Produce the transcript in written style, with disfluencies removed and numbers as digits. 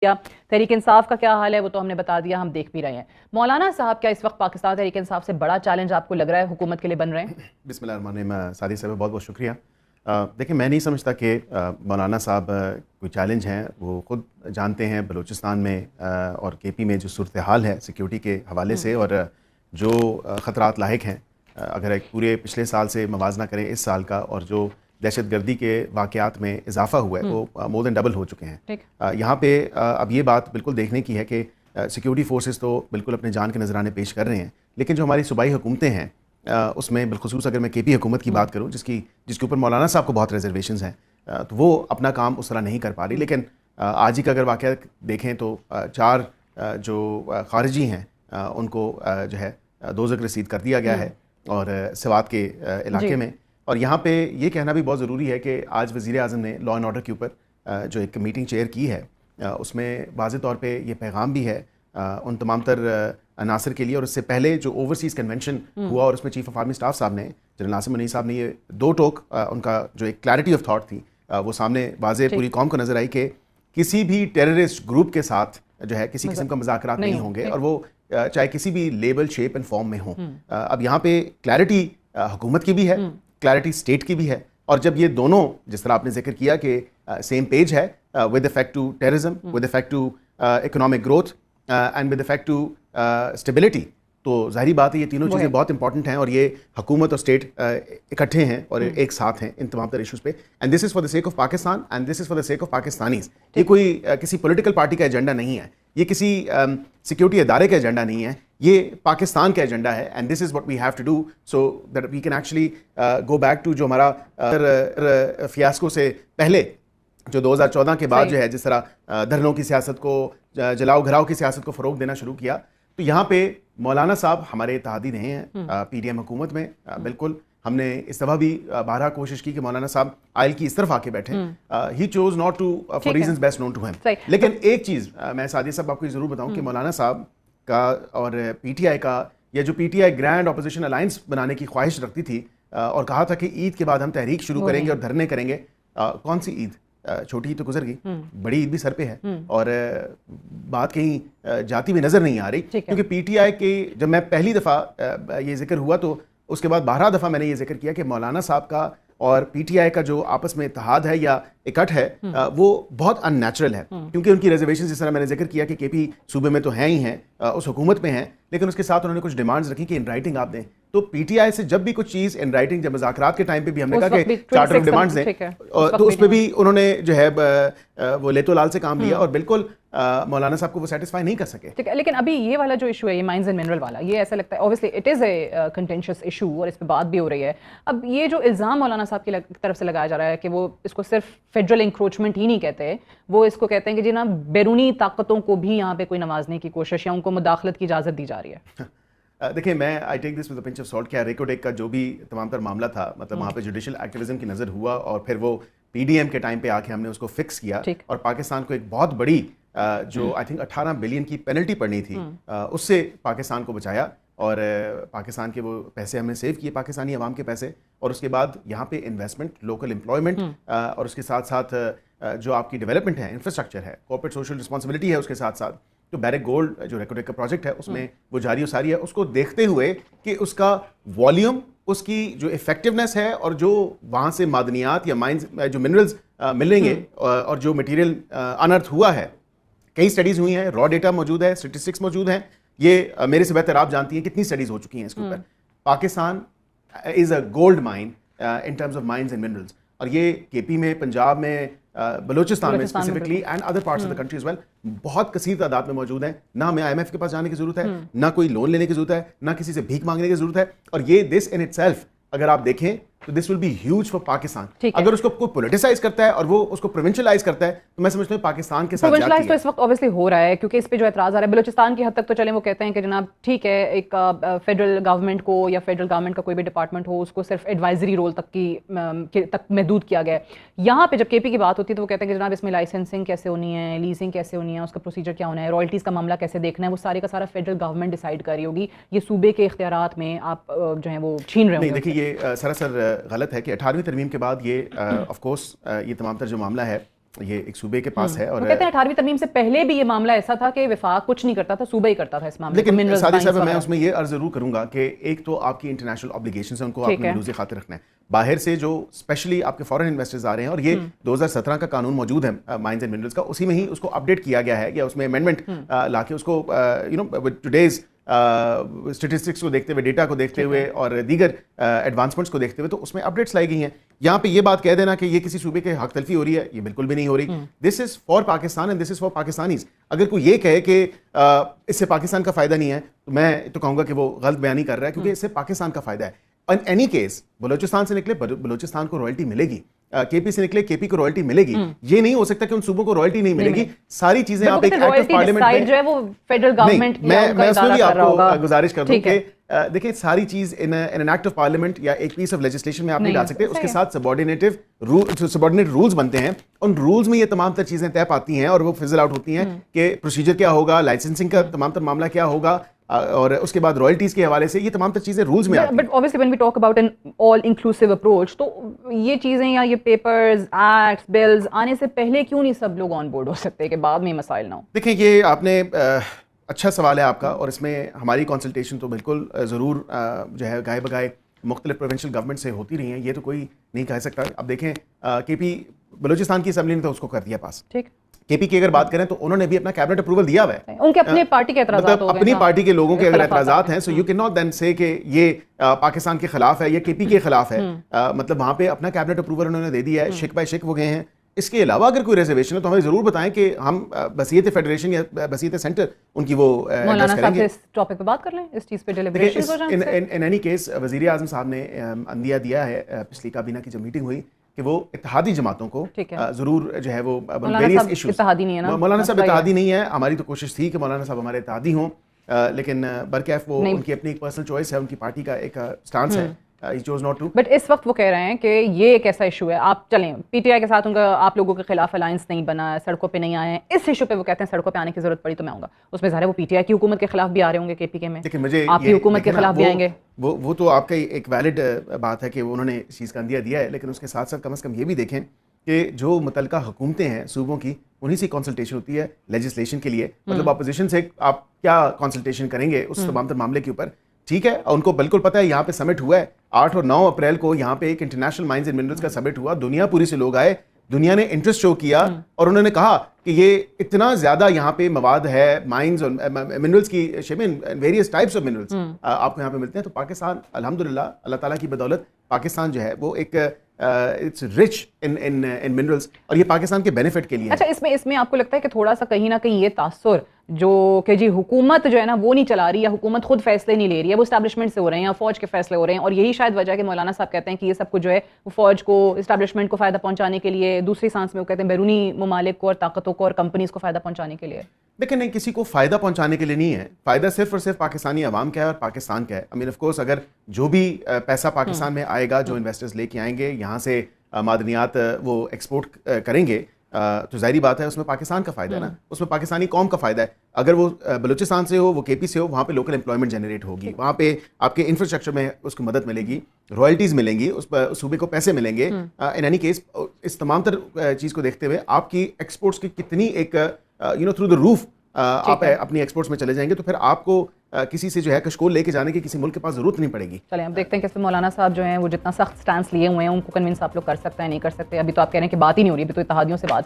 یا تحریک انصاف کا کیا حال ہے وہ تو ہم نے بتا دیا، ہم دیکھ بھی رہے ہیں۔ مولانا صاحب کیا اس وقت پاکستان تحریک انصاف سے بڑا چیلنج آپ کو لگ رہا ہے حکومت کے لیے بن رہے ہیں؟ بسم اللہ الرحمن الرحیم۔ سعدی صاحب بہت بہت شکریہ۔ دیکھیں میں نہیں سمجھتا کہ مولانا صاحب کوئی چیلنج ہیں، وہ خود جانتے ہیں بلوچستان میں اور کے پی میں جو صورتحال ہے سیکیورٹی کے حوالے سے اور جو خطرات لاحق ہیں، اگر ایک پورے پچھلے سال سے موازنہ کریں اس سال کا، اور جو دہشت گردی کے واقعات میں اضافہ ہوا ہے وہ مور دین ڈبل ہو چکے ہیں۔ یہاں پہ اب یہ بات بالکل دیکھنے کی ہے کہ سیکیورٹی فورسز تو بالکل اپنے جان کے نذرانے پیش کر رہے ہیں، لیکن جو ہماری صوبائی حکومتیں ہیں اس میں بالخصوص اگر میں کے پی حکومت کی بات کروں جس کے اوپر مولانا صاحب کو بہت ریزرویشنز ہیں، تو وہ اپنا کام اس طرح نہیں کر پا رہی۔ لیکن آج ہی کا اگر واقعہ دیکھیں تو 4 جو خارجی ہیں ان کو جو ہے دوزخ رسید کر دیا گیا ہے اور سوات کے علاقے میں۔ اور یہاں پہ یہ کہنا بھی بہت ضروری ہے کہ آج وزیر اعظم نے لا اینڈ آرڈر کے اوپر جو ایک میٹنگ چیئر کی ہے، اس میں واضح طور پہ یہ پیغام بھی ہے ان تمام تر عناصر کے لیے، اور اس سے پہلے جو اوورسیز کنونشن ہوا اور اس میں چیف آف آرمی اسٹاف صاحب نے جنرل ناصر منیع صاحب نے یہ 2 ٹوک ان کا جو ایک کلیئرٹی آف تھاٹ تھی وہ سامنے واضح پوری قوم کو نظر آئی کہ کسی بھی ٹیررسٹ گروپ کے ساتھ جو ہے کسی قسم کا مذاکرات نہیں ہوں گے، اور وہ چاہے کسی بھی لیبل شیپ اینڈ فارم میں ہوں۔ اب یہاں پہ کلیئرٹی حکومت کی بھی ہے، کلیئرٹی اسٹیٹ کی بھی ہے، اور جب یہ دونوں جس طرح آپ نے ذکر کیا کہ سیم پیج ہے with effect to terrorism, with effect to economic growth and with effect to stability, تو ظاہری بات ہے یہ تینوں چیزیں بہت امپورٹنٹ ہیں، اور یہ حکومت اور اسٹیٹ اکٹھے ہیں اور ایک ساتھ ہیں ان تمام تر ایشوز پہ، and this is for the sake of Pakistan and this is for the sake of Pakistanis. یہ کوئی کسی پولیٹیکل پارٹی کا ایجنڈا نہیں ہے، یہ کسی سیکیورٹی ادارے کا ایجنڈا نہیں ہے، یہ پاکستان کا ایجنڈا ہے، and this is what we have to do so that we can actually go back to جو ہمارا فیاسکو سے پہلے جو 2014 کے بعد جو ہے جس طرح دھرنوں کی سیاست کو، جلاؤ گھراؤ کی سیاست کو فروغ دینا شروع کیا، تو یہاں پہ مولانا صاحب ہمارے اتحادی رہے ہیں پی ڈی ایم حکومت میں۔ بالکل ہم نے اس دفعہ بھی بارہا کوشش کی کہ مولانا صاحب آئل کی اس طرف آ کے بیٹھیں، he chose not to for reasons best known to him. لیکن ایک چیز میں سعدیہ صاحب آپ کو ضرور بتاؤں کہ مولانا صاحب کا اور پی ٹی آئی کا، یا جو P T I grand opposition alliance بنانے کی خواہش رکھتی تھی اور کہا تھا کہ عید کے بعد ہم تحریک شروع کریں گے اور دھرنے کریں گے، کون سی عید؟ چھوٹی عید تو گزر گئی، بڑی عید بھی سر پہ ہے، اور بات کہیں جاتی بھی نظر نہیں آ رہی، کیونکہ پی ٹی آئی کی جب میں پہلی دفعہ یہ ذکر ہوا تو اس کے بعد 12 دفعہ میں نے یہ ذکر کیا کہ مولانا صاحب کا اور پی ٹی آئی کا جو آپس میں اتحاد ہے یا اکٹھ ہے وہ بہت ان نیچرل ہے، کیونکہ ان کی ریزرویشن جس طرح میں نے ذکر کیا کہ کے پی صوبے میں تو ہیں ہی ہیں، اس حکومت میں ہیں، لیکن اس کے ساتھ انہوں نے کچھ ڈیمانڈز رکھی کہ ان رائٹنگ آپ دیں، تو پی ٹی آئی سے جب بھی کچھ چیز ان رائٹنگ، جب مذاکرات کے ٹائم پہ بھی ہم نے کہا کہ چارٹر آف ڈیمانڈز دیں، تو اس پہ بھی انہوں نے جو ہے وہ لیتو لال سے کام لیا، اور بالکل مولانا صاحب کو وہ سیٹسفائی نہیں کر سکے۔ لیکن ابھی یہ والا جو ایشو ہے، یہ مائنز اینڈ منرل والا، یہ ایسا لگتا ہے obviously it is a contentious issue اور اس پہ بات بھی ہو رہی ہے۔ اب یہ جو الزام مولانا صاحب کی طرف سے لگایا جا رہا ہے کہ وہ اس کو صرف فیڈرل انکروچمنٹ ہی نہیں کہتے، وہ اس کو کہتے ہیں کہ جناب بیرونی طاقتوں کو بھی یہاں پہ کوئی نوازنے کی کوشش یا ان کو مداخلت کی اجازت دی جا رہی ہے۔ دیکھیں میں I take this with a pinch of salt, کیا ریکوڈیک کا جو بھی تمام تر معاملہ تھا، مطلب وہاں پہ جوڈیشل ایکٹیویزم کی نظر ہوا، اور پھر وہ پی ڈی ایم کے ٹائم پہ آ کے ہم نے اس کو فکس کیا، اور پاکستان کو ایک بہت بڑی جو آئی تھنک 18 بلین کی پینلٹی پڑنی تھی اس سے پاکستان کو بچایا، اور پاکستان کے وہ پیسے ہم نے سیو کیے، پاکستانی عوام کے پیسے، اور اس کے بعد یہاں پہ انویسٹمنٹ، لوکل امپلائمنٹ، اور اس کے ساتھ ساتھ جو آپ کی ڈیولپمنٹ ہے، انفراسٹرکچر ہے، کارپوریٹ سوشل رسپانسبلٹی ہے، اس کے ساتھ ساتھ جو بیرک گولڈ جو ریکوڈیک کا پروجیکٹ ہے اس میں وہ جاری و ساری ہے، اس کو دیکھتے ہوئے کہ اس کا والیوم، اس کی جو افیکٹونیس ہے، اور جو وہاں سے معدنیات یا مائنز جو منرلز ملیں گے، اور جو مٹیریل انرتھ ہوا ہے، کئی اسٹڈیز ہوئی ہیں، را ڈیٹا موجود ہے، اسٹیٹسٹکس موجود ہیں، یہ میرے سے بہتر آپ جانتی ہیں کتنی اسٹڈیز ہو چکی ہیں اس کے اوپر۔ Pakistan is a gold mine in terms of mines and minerals, اور یہ کے پی میں، پنجاب میں، بلوچستان میں specifically and other parts of the country as well بہت کثیر تعداد میں موجود ہیں۔ نہ ہمیں آئی ایم ایف کے پاس جانے کی ضرورت ہے، نہ کوئی لون لینے کی ضرورت ہے، نہ کسی سے بھیک مانگنے کی ضرورت ہے، اور یہ دس ان اٹ سیلف اگر آپ دیکھیں تو this will be huge for Pakistan. اگر اس کو کوئی پولیٹیسائز کرتا ہے اور وہ اس کو پروونشلائز کرتا ہے تو میں سمجھتا ہوں پاکستان کے ساتھ پروونشلائز تو اس وقت اوبویسلی ہو رہا ہے، کیونکہ اس پہ جو اعتراض آ رہا ہے بلوچستان کی حد تک تو چلیں وہ کہتے ہیں کہ جناب ٹھیک ہے، ایک فیڈرل گورنمنٹ کو یا فیڈرل گورنمنٹ کا کوئی بھی ڈپارٹمنٹ ہو اس کو صرف ایڈوائزری رول تک محدود کیا گیا ہے۔ یہاں پہ جب کے پی کی بات ہوتی ہے تو وہ کہتے ہیں کہ جناب اس میں لائسنسنگ کیسے ہونی ہے، لیزنگ کیسے ہونی ہے، اس کا پروسیجر کیا ہونا ہے، رائلٹیز کا معاملہ کیسے دیکھنا ہے، وہ سارے کا سارا فیڈرل گورنمنٹ ڈیسائیڈ کر رہی ہوگی، یہ صوبے کے اختیارات میں آپ جو ہیں وہ چھین رہے ہوں گے۔ دیکھیے یہ سراسر غلط ہے کہ 18ویں ترمیم کے بعد یہ آف کورس یہ تمام تر جو معاملہ ہے یہ ایک صوبے کے پاس ہے. اور کہتے ہیں 18ویں ترمیم سے پہلے بھی یہ معاملہ ایسا تھا کہ وفاق کچھ نہیں کرتا تھا, صوبہ ہی کرتا تھا اس معاملے. لیکن سادی صاحب میں اس میں یہ عرض ضرور کروں گا کہ ایک تو آپ کی انٹرنیشنل آبلیگیشنز ہیں, ان کو آپ نے ملوث خاطر رکھنا ہے. باہر سے جو اسپیشلی آپ کے فورن انویسٹرز آ رہے ہیں, اور یہ 2017 کا قانون موجود ہے مائنز اینڈ منرلز کا, اسی میں ہی اس کو اپڈیٹ کیا گیا ہے, یا اس میں امینڈمنٹ لا کے اس کو ٹوڈیز اسٹیٹسٹکس کو دیکھتے ہوئے, ڈیٹا کو دیکھتے ہوئے اور دیگر ایڈوانسمنٹس کو دیکھتے ہوئے تو اس میں اپڈیٹس لائی گئی ہیں. یہاں پہ یہ بات کہہ دینا کہ یہ کسی صوبے کے حق تلفی ہو رہی ہے, یہ بالکل بھی نہیں ہو رہی. This is for Pakistan and this is for Pakistanis. اگر کوئی یہ کہے کہ اس سے پاکستان کا فائدہ نہیں ہے, تو میں تو کہوں گا کہ وہ غلط بیانی کر رہا ہے, کیونکہ اس سے پاکستان کا فائدہ ہے. ان اینی کیس بلوچستان سے نکلے بلوچستان کو رائلٹی ملے گی, کے پی سے نکلے کے پی کو رائلٹی ملے گی. یہ نہیں ہو سکتا کہ ان صوبوں کو رائلٹی نہیں ملے گی. ساری چیزیں آپ ایک ایکٹ آف پارلیمنٹ میں جو ہے وہ فیڈرل گورنمنٹ, میں اس میں بھی آپ کو گزارش کر دوں کہ دیکھیں ساری چیز in an act of parliament یا ایک پیس آف لیجسلیشن میں آپ نہیں ڈال سکتے. اس کے ساتھ سبارڈینیٹ رولز بنتے ہیں, ان رولز میں یہ تمام تر چیزیں طے پاتی ہیں اور وہ فزل آؤٹ ہوتی ہیں کہ پروسیجر کیا ہوگا, لائسنسنگ کا تمام تر معاملہ کیا ہوگا, اور اس کے بعد رائلٹیز کے حوالے سے یہ تمام تر چیزیں رولز میں آتی ہیں. But obviously when we talk about an all inclusive approach, تو یہ چیزیں یا یہ پیپرز, ایکٹس, بلز آنے سے پہلے کیوں نہیں سب لوگ آن بورڈ ہو سکتے کہ بعد میں مسائل نہ ہو؟ دیکھیں یہ آپ نے اچھا سوال ہے آپ کا, اور اس میں ہماری کنسلٹیشن تو بالکل ضرور جو ہے گائے بگائے مختلف پروونشل گورنمنٹ سے ہوتی رہی ہیں, یہ تو کوئی نہیں کہہ سکتا. اب دیکھیں کے پی بلوچستان کی اسمبلی نے تو اس کو کر دیا پاس. ٹھیک, کے پی کی اگر بات کریں تو انہوں نے بھی اپنا کیبنٹ اپروول دیا ہوا ہے. ان کے اپنے پارٹی کے اعتراضات ہو گئے, اپنی پارٹی کے لوگوں کے اگر اعتراضات ہیں, سو یو کین ناٹ دین سے کہ یہ پاکستان کے خلاف ہے یا کے پی کے خلاف ہے. مطلب وہاں پہ اپنا کیبنٹ اپروول انہوں نے دے دیا ہے, شک بائی شک وہ گئے ہیں. اس کے علاوہ اگر کوئی ریزرویشن ہے تو ہمیں ضرور بتائیں کہ ہم بصیت فیڈریشن یا بصیت سینٹر ان کی وہ مولانا صاحب سے اس ٹاپک پہ بات کر لیں, اس چیز پہ ڈیلیبریشن ہو جائیں. ان اینی کیس وزیر اعظم صاحب نے عندیہ دیا ہے پچھلی کابینہ کی جو میٹنگ ہوئی کہ وہ اتحادی جماعتوں کو ضرور جو ہے وہ ویریس ایشوز, اتحادی نہیں ہے نا, مولانا صاحب اتحادی نہیں ہے. ہماری تو کوشش تھی کہ مولانا صاحب ہمارے اتحادی ہوں, لیکن برکیف وہ ان کی اپنی ایک پرسنل چوائس ہے, ان کی پارٹی کا ایک سٹانس ہے. بٹ اس وقت وہ کہہ رہے ہیں کہ یہ ایک ایسا ایشو ہے, آپ چلیں پی ٹی آئی کے ساتھ ان کا آپ لوگوں کے خلاف الائنس نہیں بنا, سڑکوں پہ نہیں آئے ہیں, اس ایشو پہ وہ کہتے ہیں سڑکوں پہ آنے کی ضرورت پڑی تو میں آؤں گا. اس میں ظاہر ہے وہ پی ٹی آئی کی حکومت کے خلاف بھی آ رہے ہوں گے کے پی کے میں, آپ کی حکومت کے خلاف بھی آئیں گے. وہ تو آپ کا ایک ویلڈ بات ہے کہ انہوں نے اس چیز کا عندیہ دیا ہے, لیکن اس کے ساتھ ساتھ کم از کم یہ بھی دیکھیں کہ جو متعلقہ حکومتیں ہیں صوبوں کی, انہی سے کنسلٹیشن ہوتی ہے لیجسلیشن کے لیے. مطلب اپوزیشن سے آپ کیا کنسلٹیشن کریں گے اس تمام تر معاملے کے اوپر؟ ٹھیک ہے, ان کو بالکل پتہ ہے یہاں پہ سمٹ ہوا ہے 8 اور 9 اپریل کو, یہاں پہ ایک انٹرنیشنل مائنز اینڈ منرلز کا سمٹ ہوا, دنیا پوری سے لوگ آئے, دنیا نے انٹرسٹ شو کیا اور انہوں نے کہا کہ یہ اتنا زیادہ یہاں پہ مواد ہے مائنز اور منرلز کی شیپ میں, ویریس ٹائپس آف منرلز آپ کو یہاں پہ ملتے ہیں. تو پاکستان الحمدللہ اللہ تعالیٰ کی بدولت پاکستان جو ہے وہ ایک اٹس رچ ان منرلز, اور یہ پاکستان کے بینیفٹ کے لیے. اچھا, اس میں آپ کو لگتا ہے کہ تھوڑا سا کہیں نہ کہیں یہ تاثر جو کہ جی حکومت جو ہے نا وہ نہیں چلا رہی, یا حکومت خود فیصلے نہیں لے رہی ہے, وہ اسٹیبلشمنٹ سے ہو رہے ہیں یا فوج کے فیصلے ہو رہے ہیں, اور یہی شاید وجہ ہے کہ مولانا صاحب کہتے ہیں کہ یہ سب کچھ جو ہے وہ فوج کو, اسٹیبلشمنٹ کو فائدہ پہنچانے کے لیے, دوسری سانس میں وہ کہتے ہیں بیرونی ممالک کو اور طاقتوں کو اور کمپنیز کو فائدہ پہنچانے کے لیے. لیکن نہیں, کسی کو فائدہ پہنچانے کے لیے نہیں ہے, فائدہ صرف اور صرف پاکستانی عوام کا ہے اور پاکستان کا ہے. I mean of course اگر جو بھی پیسہ پاکستان میں آئے گا, جو انویسٹرز لے کے آئیں گے یہاں سے معدنیات وہ ایکسپورٹ کریں گے, تو ظاہری بات ہے اس میں پاکستان کا فائدہ ہے نا, اس میں پاکستانی قوم کا فائدہ ہے. اگر وہ بلوچستان سے ہو, وہ کے پی سے ہو, وہاں پہ لوکل امپلائمنٹ جنریٹ ہوگی, وہاں پہ آپ کے انفراسٹرکچر میں اس کو مدد ملے گی, رائلٹیز ملیں گی, اس صوبے کو پیسے ملیں گے. ان اینی کیس اس تمام تر چیز کو دیکھتے ہوئے آپ کی ایکسپورٹس کی کتنی ایک تھرو دا روف آپ اپنی ایکسپورٹس میں چلے جائیں گے, تو پھر آپ کو کسی سے جو ہے کشکول لے کے جانے کی کسی ملک کے پاس ضرورت نہیں پڑے گی. چلیں اب دیکھتے ہیں کہ مولانا صاحب جو ہیں وہ جتنا سخت سٹانس لیے ہوئے ہیں ان کو کنونس آپ لوگ کر سکتے ہیں نہیں کر سکتے. ابھی تو آپ کہہ رہے ہیں کہ بات ہی نہیں ہو رہی, ابھی تو اتحادیوں سے بات